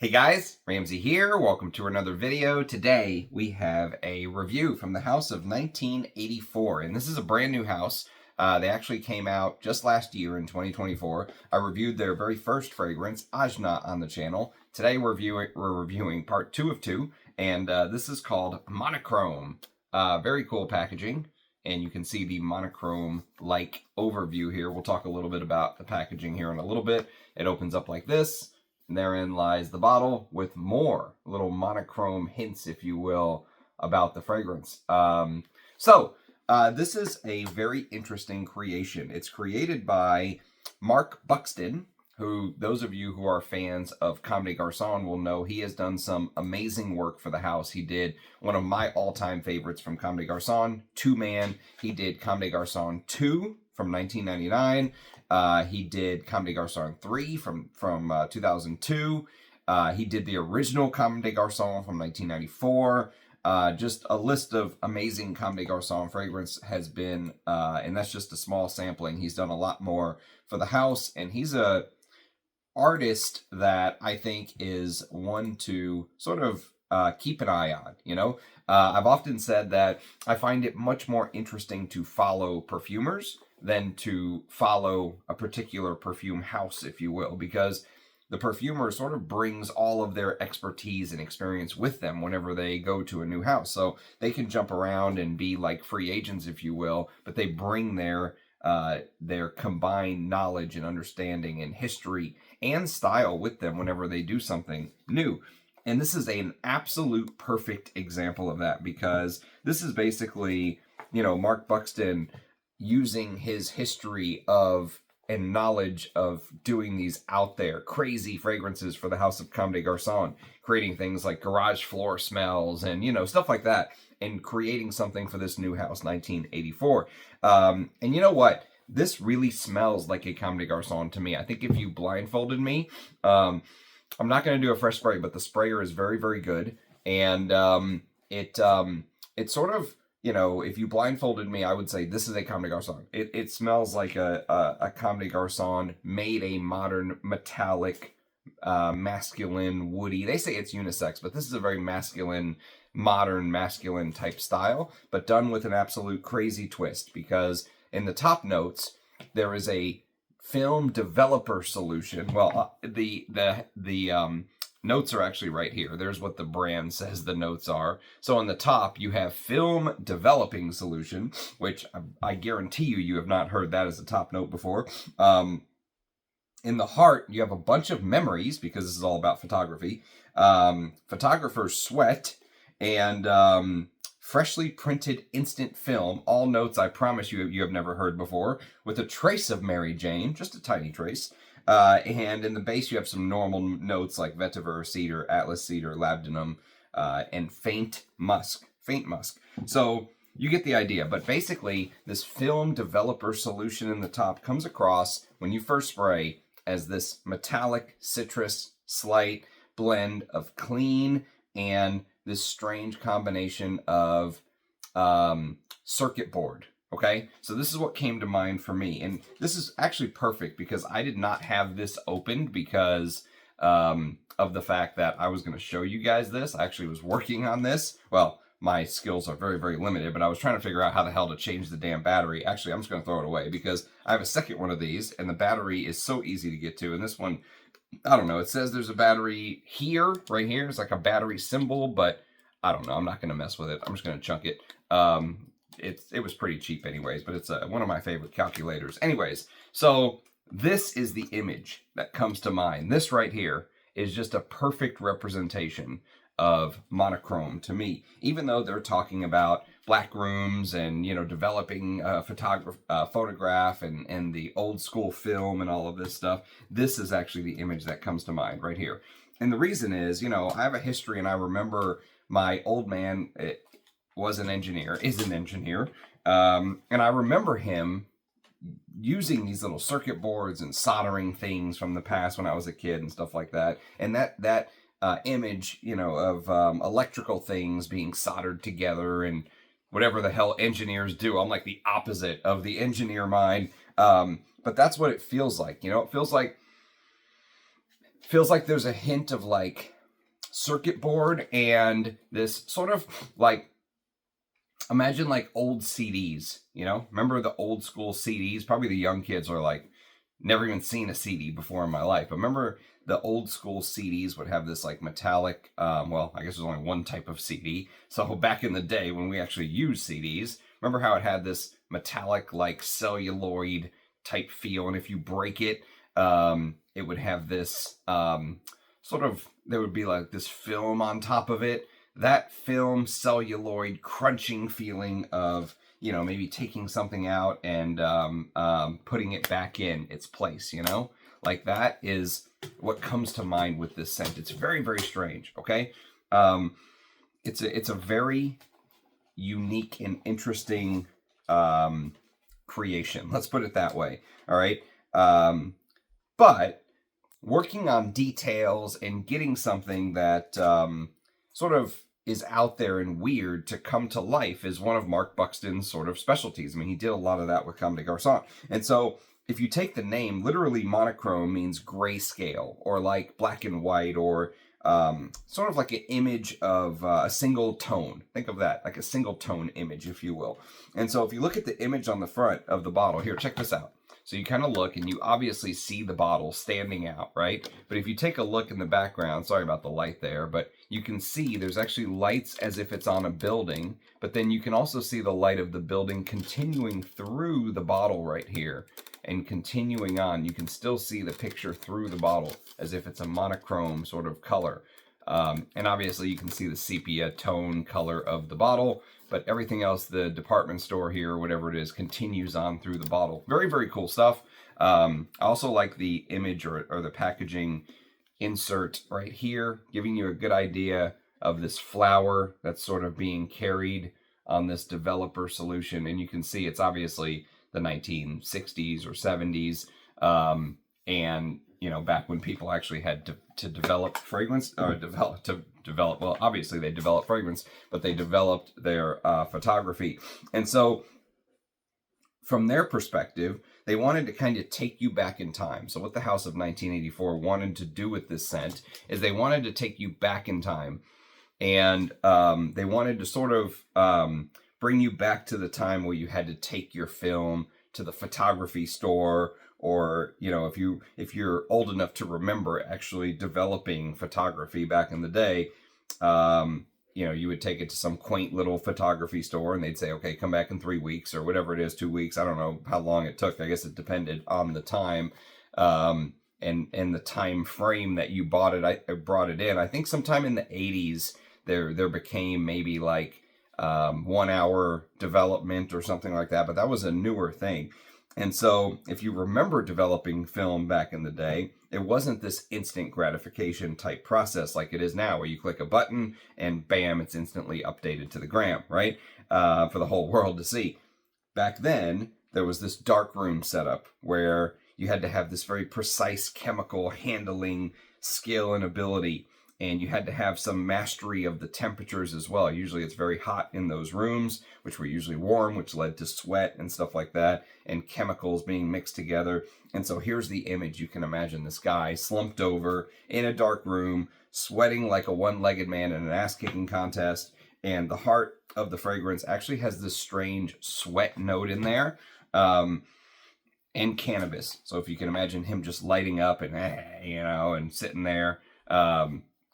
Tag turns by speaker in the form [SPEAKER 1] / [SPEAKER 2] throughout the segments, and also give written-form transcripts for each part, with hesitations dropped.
[SPEAKER 1] Hey guys, Ramsey here. Welcome to another video. Today we have a review from the house of 1984, and this is a brand new house. They actually came out just last year in 2024. I reviewed their very first fragrance, Ajna, on the channel. Today we're reviewing part 2 of 2, and this is called Monochrome. Very cool packaging, and you can see the monochrome-like overview here. We'll talk a little bit about the packaging here in a little bit. It opens up like this. And therein lies the bottle with more little monochrome hints, if you will, about the fragrance. This is a very interesting creation. It's created by Mark Buxton, who those of you who are fans of Comme des Garçons will know he has done some amazing work for the house. He did one of my all-time favorites from Comme des Garçons, Two Man. He did Comme des Garçons 2 from 1999. He did Comme des Garçons 3 from 2002. He did the original Comme des Garçons from 1994. Just a list of amazing Comme des Garçons fragrance has been, and that's just a small sampling. He's done a lot more for the house, and he's a artist that I think is one to sort of keep an eye on, you know? I've often said that I find it much more interesting to follow perfumers than to follow a particular perfume house, if you will, because the perfumer sort of brings all of their expertise and experience with them whenever they go to a new house. So they can jump around and be like free agents, if you will, but they bring their combined knowledge and understanding and history and style with them whenever they do something new. And this is an absolute perfect example of that, because this is basically, you know, Mark Buxton using his history of and knowledge of doing these out there crazy fragrances for the house of Comme des Garçons, creating things like garage floor smells and, you know, stuff like that, and creating something for this new house, 1984. And you know what? This really smells like a Comme des Garçons to me. I think if you blindfolded me, I'm not going to do a fresh spray, but the sprayer is very, very good. And it sort of, you know, if you blindfolded me, I would say this is a Comme des Garçons. It smells like a Comme des Garçons made a modern metallic, masculine, woody. They say it's unisex, but this is a very masculine, modern, masculine type style, but done with an absolute crazy twist, because in the top notes, there is a film developer solution. Well, the notes are actually right here. There's what the brand says the notes are. So on the top, you have film developing solution, which I guarantee you have not heard that as a top note before. In the heart, you have a bunch of memories, because this is all about photography. Photographer's sweat and freshly printed instant film. All notes I promise you have never heard before, with a trace of Mary Jane, just a tiny trace. And in the base, you have some normal notes like vetiver, cedar, atlas cedar, labdanum, and faint musk. So you get the idea. But basically, this film developer solution in the top comes across when you first spray as this metallic citrus slight blend of clean and this strange combination of circuit board. Okay, so this is what came to mind for me. And this is actually perfect, because I did not have this opened because of the fact that I was going to show you guys this. I actually was working on this. Well, my skills are very, very limited, but I was trying to figure out how the hell to change the damn battery. Actually, I'm just going to throw it away, because I have a second one of these, and the battery is so easy to get to. And this one, I don't know, it says there's a battery here, right here. It's like a battery symbol, but I don't know. I'm not going to mess with it. I'm just going to chunk it. It was pretty cheap anyways, but it's one of my favorite calculators. Anyways, so this is the image that comes to mind. This right here is just a perfect representation of monochrome to me, even though they're talking about black rooms and, you know, developing photograph and the old school film and all of this stuff. This is actually the image that comes to mind right here. And the reason is, you know, I have a history, and I remember my old man is an engineer, and I remember him using these little circuit boards and soldering things from the past when I was a kid and stuff like that. And that image, you know, of electrical things being soldered together and whatever the hell engineers do. I'm like the opposite of the engineer mind, but that's what it feels like. You know, it feels like there's a hint of like circuit board and this sort of like, imagine like old CDs, you know? Remember the old school CDs? Probably the young kids are like, never even seen a CD before in my life. But remember the old school CDs would have this like metallic, well, I guess there's only one type of CD. So back in the day when we actually used CDs, remember how it had this metallic like celluloid type feel, and if you break it, it would have this sort of, there would be like this film on top of it. That film celluloid crunching feeling of, you know, maybe taking something out and putting it back in its place, you know? Like that is what comes to mind with this scent. It's very, very strange, okay? It's a very unique and interesting creation. Let's put it that way, all right? But working on details and getting something that sort of is out there and weird to come to life is one of Mark Buxton's sort of specialties. I mean, he did a lot of that with Comme des Garçons. And so if you take the name, literally monochrome means grayscale or like black and white, or sort of like an image of a single tone. Think of that, like a single tone image, if you will. And so if you look at the image on the front of the bottle, here, check this out. So you kind of look and you obviously see the bottle standing out, right? But if you take a look in the background, sorry about the light there, but you can see there's actually lights as if it's on a building, but then you can also see the light of the building continuing through the bottle right here and continuing on. You can still see the picture through the bottle as if it's a monochrome sort of color. And obviously you can see the sepia tone color of the bottle, but everything else, the department store here, or whatever it is, continues on through the bottle. Very, very cool stuff. I also like the image or the packaging insert right here, giving you a good idea of this flower that's sort of being carried on this developer solution. And you can see it's obviously the 1960s or 70s. And, you know, back when people actually had to develop fragrance, or develop, well, obviously they developed fragrance, but they developed their photography. And so from their perspective, they wanted to kind of take you back in time. So what the House of 1984 wanted to do with this scent is they wanted to take you back in time. And they wanted to sort of bring you back to the time where you had to take your film to the photography store, or, you know, if you're old enough to remember actually developing photography back in the day, you know, you would take it to some quaint little photography store and they'd say, okay, come back in 3 weeks or whatever it is, 2 weeks. I don't know how long it took. I guess it depended on the time and the time frame that you bought it. I brought it in. I think sometime in the 80s, there became maybe like 1 hour development or something like that, but that was a newer thing. And so if you remember developing film back in the day, it wasn't this instant gratification type process like it is now, where you click a button and bam, it's instantly updated to the gram, right? For the whole world to see. Back then, there was this dark room setup where you had to have this very precise chemical handling skill and ability. And you had to have some mastery of the temperatures as well. Usually it's very hot in those rooms, which were usually warm, which led to sweat and stuff like that, and chemicals being mixed together. And so here's the image. You can imagine this guy slumped over in a dark room, sweating like a one-legged man in an ass-kicking contest. And the heart of the fragrance actually has this strange sweat note in there. And cannabis. So if you can imagine him just lighting up and, you know, and sitting there,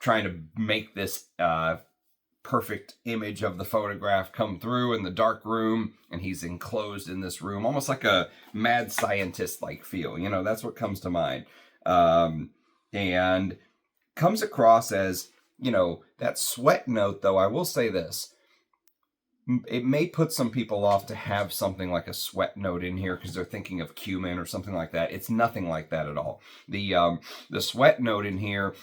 [SPEAKER 1] trying to make this perfect image of the photograph come through in the dark room, and he's enclosed in this room, almost like a mad scientist-like feel. You know, that's what comes to mind. And comes across as, you know, that sweat note, though, I will say this. It may put some people off to have something like a sweat note in here because they're thinking of cumin or something like that. It's nothing like that at all. The sweat note in here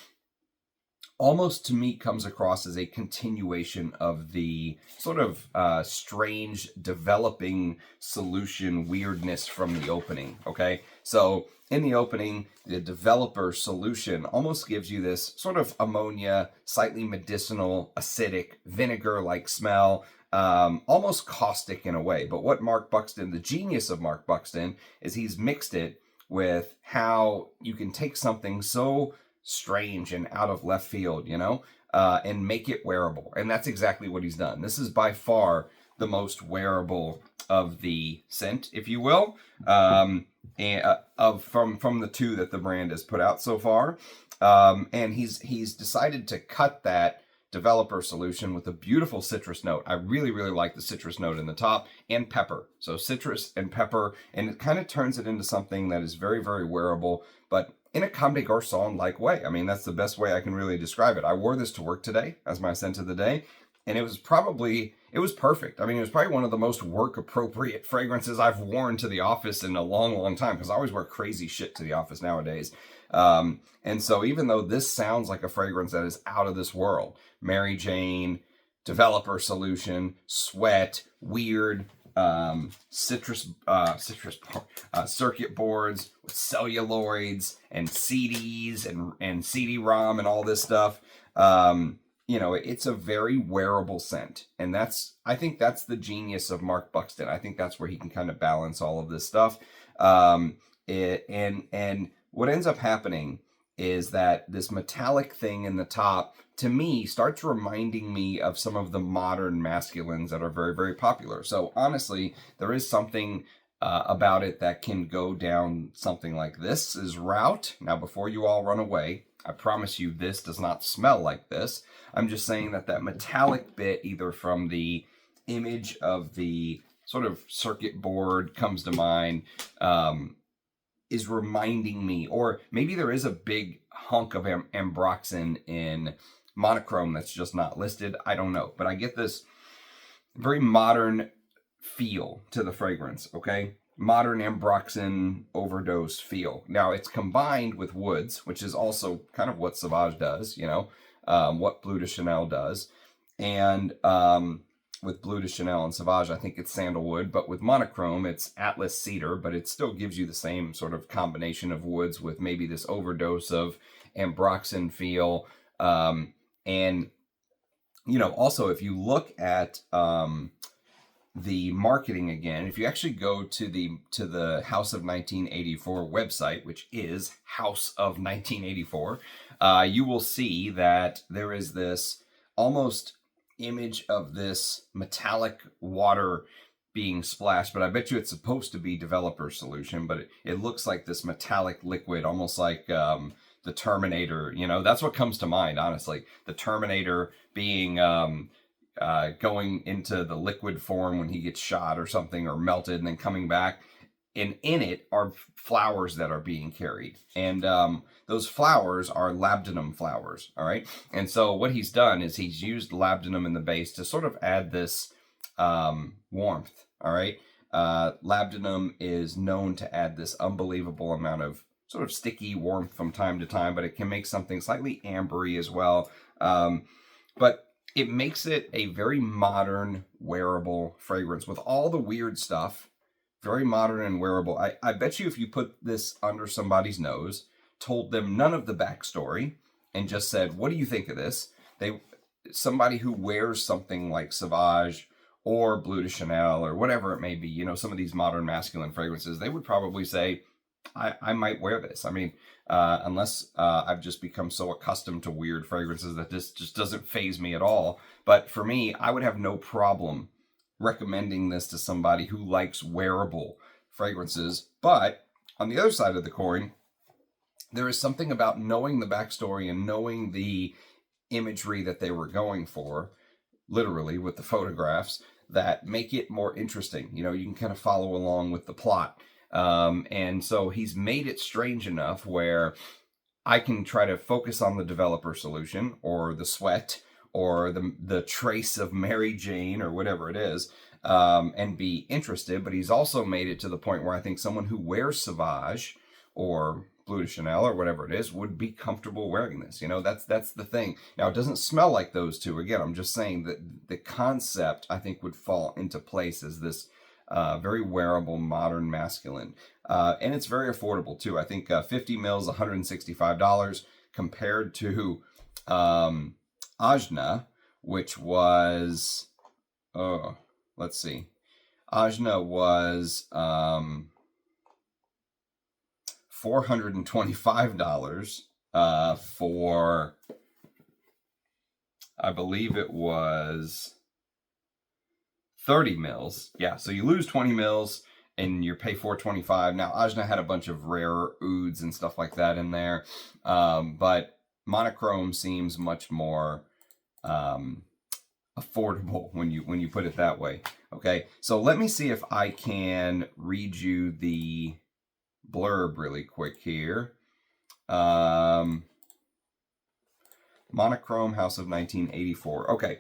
[SPEAKER 1] almost to me comes across as a continuation of the sort of strange developing solution weirdness from the opening, okay? So in the opening, the developer solution almost gives you this sort of ammonia, slightly medicinal, acidic, vinegar-like smell, almost caustic in a way. But what Mark Buxton, the genius of Mark Buxton, is he's mixed it with how you can take something so strange and out of left field, you know, and make it wearable. And that's exactly what he's done. This is by far the most wearable of the scent, if you will, from the two that the brand has put out so far. And he's decided to cut that developer solution with a beautiful citrus note. I really, really like the citrus note in the top, and pepper. So citrus and pepper, and it kind of turns it into something that is very, very wearable, but in a Comme des Garçons-like way. I mean, that's the best way I can really describe it. I wore this to work today as my scent of the day, and it was perfect. I mean, it was probably one of the most work-appropriate fragrances I've worn to the office in a long, long time, because I always wear crazy shit to the office nowadays. And so even though this sounds like a fragrance that is out of this world, Mary Jane, developer solution, sweat, weird, citrus circuit boards with celluloids and CDs and CD-ROM and all this stuff, you know, it's a very wearable scent. And I think that's the genius of Mark Buxton. I think that's where he can kind of balance all of this stuff. And what ends up happening is that this metallic thing in the top, to me, starts reminding me of some of the modern masculines that are very, very popular. So honestly, there is something about it that can go down something like this route. Now, before you all run away, I promise you this does not smell like this. I'm just saying that metallic bit, either from the image of the sort of circuit board comes to mind, is reminding me, or maybe there is a big hunk of ambroxan in Monochrome that's just not listed. I don't know, but I get this very modern feel to the fragrance, okay? Modern ambroxan overdose feel. Now, it's combined with woods, which is also kind of what Sauvage does, you know, what Bleu de Chanel does. And with Bleu de Chanel and Sauvage, I think it's sandalwood, but with Monochrome, it's Atlas cedar, but it still gives you the same sort of combination of woods with maybe this overdose of ambroxan feel. And, you know, also, if you look at the marketing again, if you actually go to the House of 1984 website, which is House of 1984, you will see that there is this almost image of this metallic water being splashed, but I bet you it's supposed to be developer solution, but it looks like this metallic liquid, almost like the Terminator. You know, that's what comes to mind, honestly. The Terminator being going into the liquid form when he gets shot or something, or melted and then coming back. And in it are flowers that are being carried. And those flowers are labdanum flowers, all right? And so what he's done is he's used labdanum in the base to sort of add this warmth, all right? Labdanum is known to add this unbelievable amount of sort of sticky warmth from time to time, but it can make something slightly ambery as well. But it makes it a very modern, wearable fragrance with all the weird stuff. Very modern and wearable. I bet you if you put this under somebody's nose, told them none of the backstory, and just said, what do you think of this? Somebody who wears something like Sauvage or Bleu de Chanel or whatever it may be, you know, some of these modern masculine fragrances, they would probably say, I might wear this. I mean, unless I've just become so accustomed to weird fragrances that this just doesn't faze me at all. But for me, I would have no problem recommending this to somebody who likes wearable fragrances. But on the other side of the coin, there is something about knowing the backstory and knowing the imagery that they were going for, literally with the photographs, that make it more interesting. You know, you can kind of follow along with the plot. And so he's made it strange enough where I can try to focus on the developer solution or the sweat or the trace of Mary Jane or whatever it is, and be interested. But he's also made it to the point where I think someone who wears Sauvage or Bleu de Chanel or whatever it is would be comfortable wearing this. You know, that's the thing. Now, it doesn't smell like those two. Again, I'm just saying that the concept, I think, would fall into place as this very wearable, modern masculine. And it's very affordable, too. I think 50 mils, $165, compared to Ajna, which was, let's see. Ajna was $425 for, I believe it was 30 mils. Yeah, so you lose 20 mils and you pay $425. Now, Ajna had a bunch of rare ouds and stuff like that in there, but Monochrome seems much more affordable when you put it that way. Okay, so let me see if I can read you the blurb really quick here. Monochrome, House of 1984. Okay.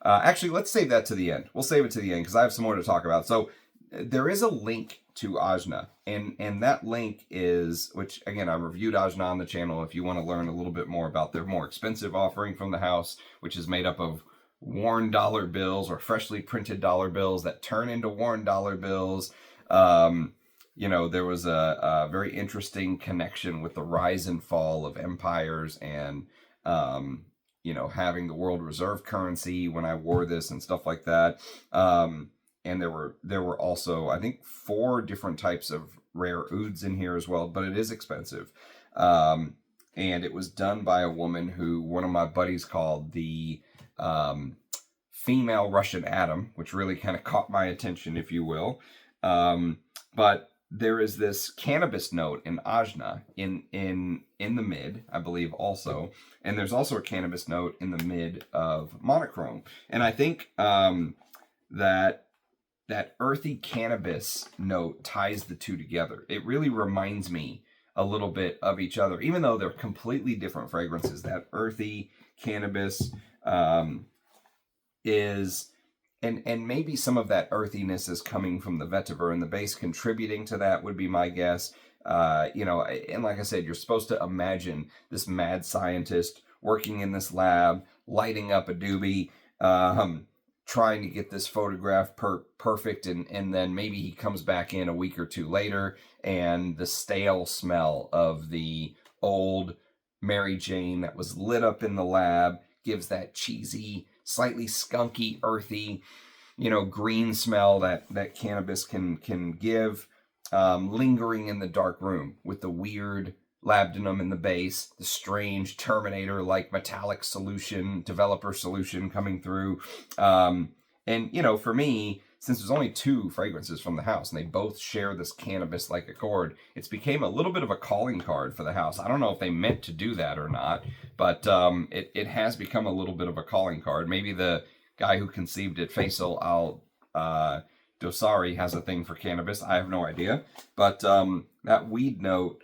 [SPEAKER 1] Actually, let's save that to the end. We'll save it to the end because I have some more to talk about. So there is a link to Ajna, and that link is, which again, I reviewed Ajna on the channel if you want to learn a little bit more about their more expensive offering from the house, which is made up of worn dollar bills or freshly printed dollar bills that turn into worn dollar bills. You know, there was a very interesting connection with the rise and fall of empires and you know, having the world reserve currency when I wore this and stuff like that. And there were also, I think, 4 different types of rare ouds in here as well, but it is expensive. And it was done by a woman who one of my buddies called the female Russian atom, which really kind of caught my attention, if you will. But there is this cannabis note in Ajna in the mid, I believe, also, and there's also a cannabis note in the mid of Monochrome, and I think that earthy cannabis note ties the two together. It really reminds me a little bit of each other, even though they're completely different fragrances. That earthy cannabis is. And maybe some of that earthiness is coming from the vetiver, and the base contributing to that would be my guess. You know, and like I said, you're supposed to imagine this mad scientist working in this lab, lighting up a doobie, trying to get this photograph perfect, and then maybe he comes back in a week or 2 later, and the stale smell of the old Mary Jane that was lit up in the lab gives that cheesy, slightly skunky, earthy, you know, green smell that cannabis can give, lingering in the dark room with the weird labdanum in the base, the strange Terminator-like metallic solution, developer solution coming through. And, you know, for me, since there's only 2 fragrances from the house and they both share this cannabis-like accord, it's became a little bit of a calling card for the house. I don't know if they meant to do that or not, but it has become a little bit of a calling card. Maybe the guy who conceived it, Faisal Al Dosari, has a thing for cannabis. I have no idea. But that weed note,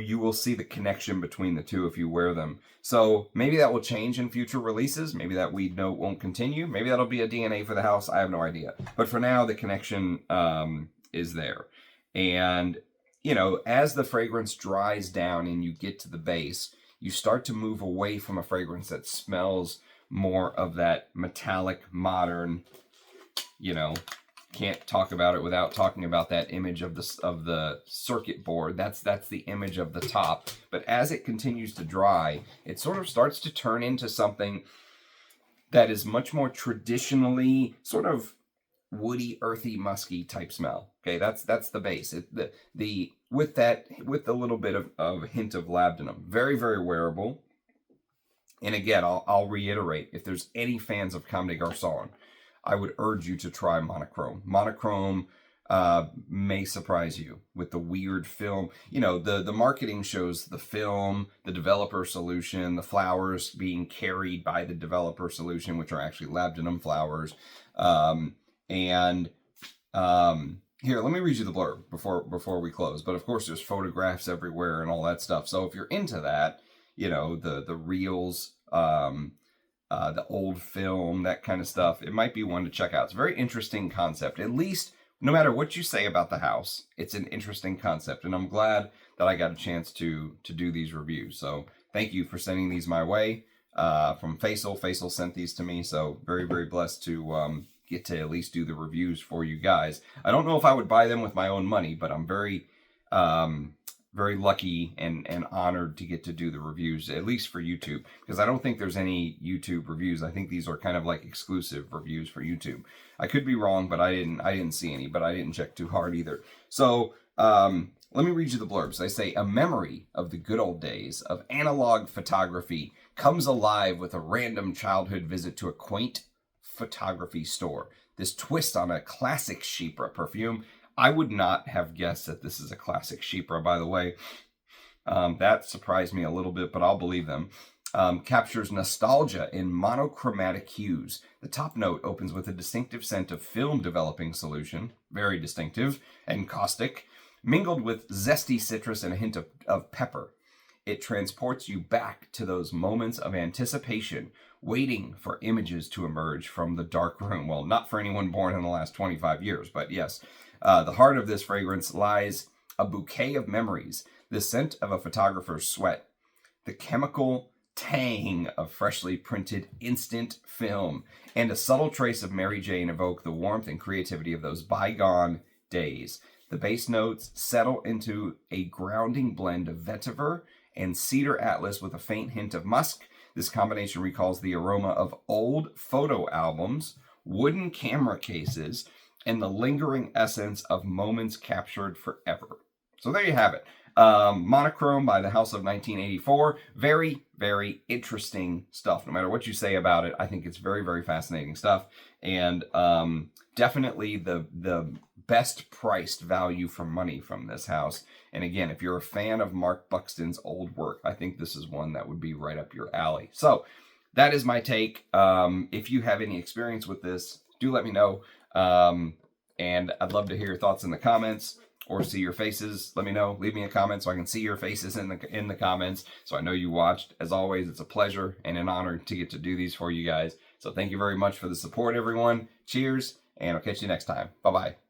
[SPEAKER 1] you will see the connection between the two if you wear them. So maybe that will change in future releases. Maybe that weed note won't continue. Maybe that'll be a DNA for the house. I have no idea. But for now, the connection is there. And, you know, as the fragrance dries down and you get to the base, you start to move away from a fragrance that smells more of that metallic, modern, you know, can't talk about it without talking about that image of the circuit board. That's the image of the top. But as it continues to dry, it sort of starts to turn into something that is much more traditionally sort of woody, earthy, musky type smell. Okay, that's the base. With a little bit of a hint of labdanum. Very, very wearable. And again, I'll reiterate, if there's any fans of Comme des Garçons, I would urge you to try Monochrome. Monochrome may surprise you with the weird film. You know, the marketing shows the film, the developer solution, the flowers being carried by the developer solution, which are actually labdanum flowers. Here, let me read you the blurb before we close. But of course, there's photographs everywhere and all that stuff. So if you're into that, you know, the reels, the old film, that kind of stuff, it might be one to check out. It's a very interesting concept. At least, no matter what you say about the house, it's an interesting concept. And I'm glad that I got a chance to do these reviews. So thank you for sending these my way from Faisal. Faisal sent these to me. So very, very blessed to get to at least do the reviews for you guys. I don't know if I would buy them with my own money, but I'm very very lucky and honored to get to do the reviews, at least for YouTube, because I don't think there's any YouTube reviews. I think these are kind of like exclusive reviews for YouTube. I could be wrong, but I didn't see any, but I didn't check too hard either. So Let me read you the blurbs. They say, a memory of the good old days of analog photography comes alive with a random childhood visit to a quaint photography store. This twist on a classic Chypre perfume. I would not have guessed that this is a classic Chypre, by the way. That surprised me a little bit, but I'll believe them. Captures nostalgia in monochromatic hues. The top note opens with a distinctive scent of film developing solution, very distinctive, and caustic, mingled with zesty citrus and a hint of pepper. It transports you back to those moments of anticipation, waiting for images to emerge from the dark room. Well, not for anyone born in the last 25 years, but yes. The heart of this fragrance lies a bouquet of memories, the scent of a photographer's sweat, the chemical tang of freshly printed instant film, and a subtle trace of Mary Jane evoke the warmth and creativity of those bygone days. The base notes settle into a grounding blend of vetiver and cedar atlas with a faint hint of musk. This combination recalls the aroma of old photo albums, wooden camera cases, and the lingering essence of moments captured forever. So there you have it. Monochrome by the House of 1984. Very, very interesting stuff. No matter what you say about it, I think it's very, very fascinating stuff. And definitely the best priced value for money from this house. And again, if you're a fan of Mark Buxton's old work, I think this is one that would be right up your alley. So that is my take. If you have any experience with this, do let me know. And I'd love to hear your thoughts in the comments or see your faces. Let me know. Leave me a comment so I can see your faces in the comments, so I know you watched. As always, it's a pleasure and an honor to get to do these for you guys. So thank you very much for the support, everyone. Cheers, and I'll catch you next time. Bye-bye.